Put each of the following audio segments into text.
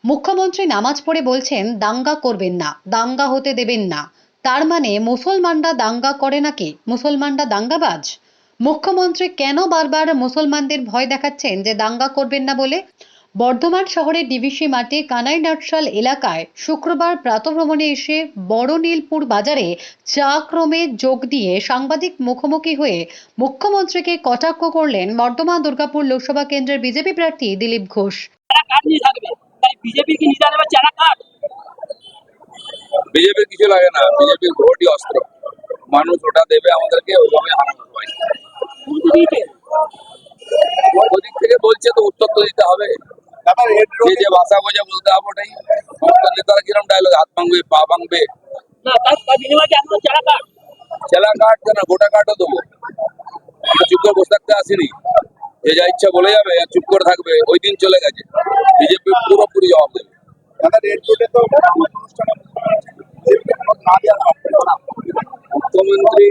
মুখ্যমন্ত্রী নামাজ পড়ে বলছেন দাঙ্গা করবেন না, দাঙ্গা হতে দেবেন না। তার মানে মুসলমানরা দাঙ্গা করে নাকি? মুসলমানরা দাঙ্গাবাজ? মুখ্যমন্ত্রী কেন বারবার মুসলমানদের ভয় দেখাচ্ছেন যে দাঙ্গা করবেন না বলে? বর্ধমান শহরের ডিভিসি মাঠে কানাই নাটশাল এলাকায় শুক্রবার প্রাতঃভ্রমণে এসে বড়নীলপুর বাজারে চা ক্রমে যোগ দিয়ে সাংবাদিক মুখোমুখি হয়ে মুখ্যমন্ত্রীকে কটাক্ষ করলেন বর্ধমান দুর্গাপুর লোকসভা কেন্দ্রের বিজেপি প্রার্থী দিলীপ ঘোষ। বিজেপির কিছু লাগে না, বিজেপির ভোটই অস্ত্র। মানুষ ওটা দেবে আমাদেরকে, ওইভাবে হারানো হয়। ওদিক থেকে বলছে তো উত্তর তো দিতে হবে। যে যে ভাষা বোঝে বলতে হবে ওটাই। সমস্ত নেতারা কিরম ডায়লগ, হাত ভাঙবে পা ভাঙবে, চেলা কাঠ কেন গোটা কাঠও দেবো। চুপ করে বসে থাকতে আসেনি, যে যা ইচ্ছা বলে যাবে আর চুপ করে থাকবে। ওই দিন চলে গেছে, বিজেপি পুরোপুরি জবাব দেবে। মুখ্যমন্ত্রী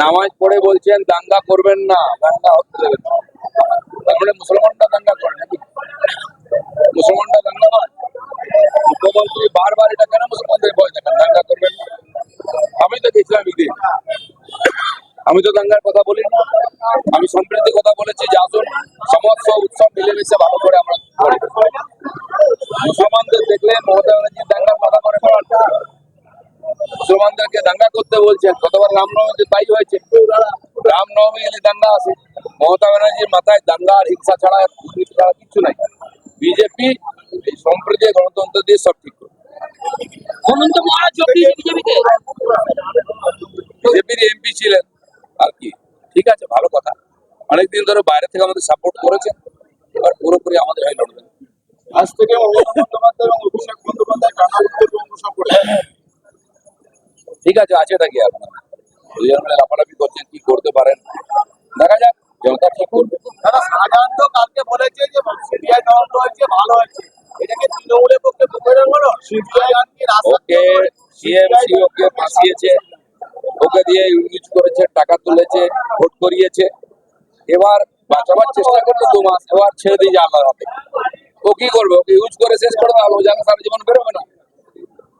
নামাজ পড়ে বলছেন দাঙ্গা করবেন না, দাঙ্গা হতে দেবেন না। তারপরে মুসলমানরা দাঙ্গা করে নাকি? মুসলমানরা দাঙ্গা নয়। মুখ্যমন্ত্রী বারবার এটা কেন মুসলমানদের ভয় দেখান দাঙ্গা করবেন না? আমি তো গেছিলাম ঈদে, আমি তো দাঙ্গার কথা বলি না। আমি সম্প্রীতির কথা বলেছি যে আসুন সমস্ত উৎসব মিলেমিশে ভালো করে আমরা করি। মুসলমানদের দেখলে মমতা ব্যানার্জির দাঙ্গার কথা মনে করেন, মুসলমানদেরকে দাঙ্গা করতে বলছেন। গতবার রামনবমীতে তাই হয়েছে, রামনবমী এলে দাঙ্গা আসে। মমতা ব্যানার্জির মাথায় দাঙ্গা আর হিংসা ছাড়া কিছু নাই। বিজেপি সম্প্রীতি গণতন্ত্র দিয়ে সব ঠিক করে। বিজেপির এমপি ছিলেন আর কি, ঠিক আছে, ভালো কথা। অনেকদিন ধরে বাইরে থেকে আমাদের সাপোর্ট করেছেন, এবার পুরোপুরি আমাদের হয়ে লড়বেন। আজ থেকে অভিষেক বন্দ্যোপাধ্যায় ঠিক আছে, আছে নাকি আপনার দুজন মিলে লাফালাফি করছেন, কি করতে পারেন দেখা যাক, জনতা ঠিক করবে। দাদা সাধারণত কালকে বলেছে যে সিবিআই তদন্ত হয়েছে, ভালো হয়েছে, এটাকে তৃণমূলের পক্ষে ওকে সিএমসি ওকে ফাঁসিয়েছে, ওকে দিয়ে ইউজ করেছে, টাকা তুলেছে, ভোট করিয়েছে। এবার বাঁচাবার চেষ্টা করলো 2 মাস, এবার ছেড়ে দিয়ে আল্লাহর হাতে। ও কি করবে? ওকে ইউজ করে শেষ করে দেওয়া, ও যেন সারা জীবন বেরোবে না।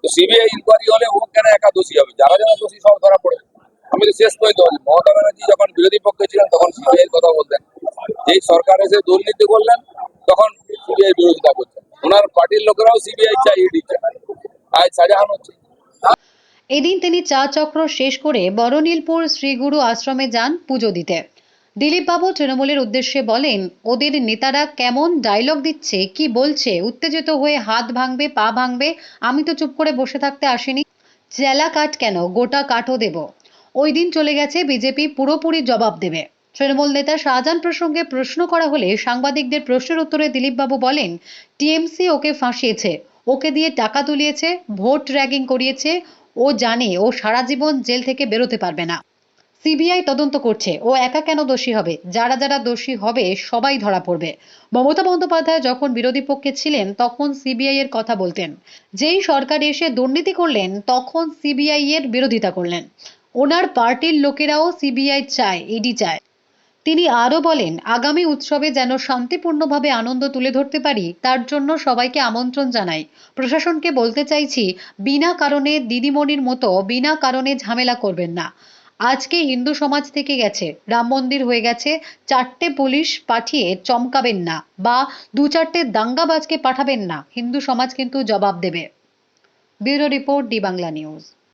তো সিবিআই ইনকোয়ারি হলে ও কেন একা দোষী হবে? যারা যারা দোষী সব ধরা পড়ে। আমি তো শেষ পর্যন্ত বলি, মমতা ব্যানার্জি যখন বিরোধী পক্ষে ছিলেন তখন সিবিআই কথা বলতেন, যেই সরকার এসে দুর্নীতি করলেন তখন সিবিআই বিরোধিতা করছেন। ওনার পার্টির লোকেরাও সিবিআই চাই, ইডি চাই, আজ সাজাহান হচ্ছে। এদিন তিনি চা চক্র শেষ করে বড়নীলপুর শ্রীগুরু আশ্রমে যান পুজো দিতে। দিলীপবাবু তৃণমূলের উদ্দেশ্যে বলেন, ওদের নেতারা কেমন ডায়লগ দিচ্ছে, কি বলছে, উত্তেজিত হয়ে হাত ভাঙবে পা ভাঙবে। আমি তো চুপ করে বসে থাকতে আসিনি। চেলা কাঠ কেন গোটা কাঠও দেব। ওই দিন চলে গেছে, বিজেপি পুরোপুরি জবাব দেবে। তৃণমূল নেতা শাহজাহান প্রসঙ্গে প্রশ্ন করা হলে সাংবাদিকদের প্রশ্নের উত্তরে দিলীপবাবু বলেন, টিএমসি ওকে ফাঁসিয়েছে, ওকে দিয়ে টাকা তুলিয়েছে, ভোট র্যাগিং করিয়েছে। ও জানে ও সারা জীবন জেল থেকে বেরোতে পারবে না। সিবিআই তদন্ত করছে, ও একা কেন দোষী হবে? যারা যারা দোষী হবে সবাই ধরা পড়বে। মমতা বন্দ্যোপাধ্যায় যখন বিরোধী পক্ষে ছিলেন তখন সিবিআই এর কথা বলতেন, যেই সরকার এসে দুর্নীতি করলেন তখন সিবিআই এর বিরোধিতা করলেন। ওনার পার্টির লোকেরাও সিবিআই চায়, ইডি চায়। তিনি আরও বলেন, আগামী উৎসবে যেন শান্তিপূর্ণভাবে আনন্দ তুলে ধরতে পারি তার জন্য সবাইকে আমন্ত্রণ জানাই। প্রশাসনকে বলতে চাইছি, বিনা কারণে দিদিমণির মতো বিনা কারণে ঝামেলা করবেন না। আজকে হিন্দু সমাজ থেকে গেছে, রাম মন্দির হয়ে গেছে, 4টে পুলিশ পাঠিয়ে চমকাবেন না বা 2-4টে দাঙ্গাবাজকে পাঠাবেন না। হিন্দু সমাজ কিন্তু জবাব দেবে। Bureau report, D Bangla news.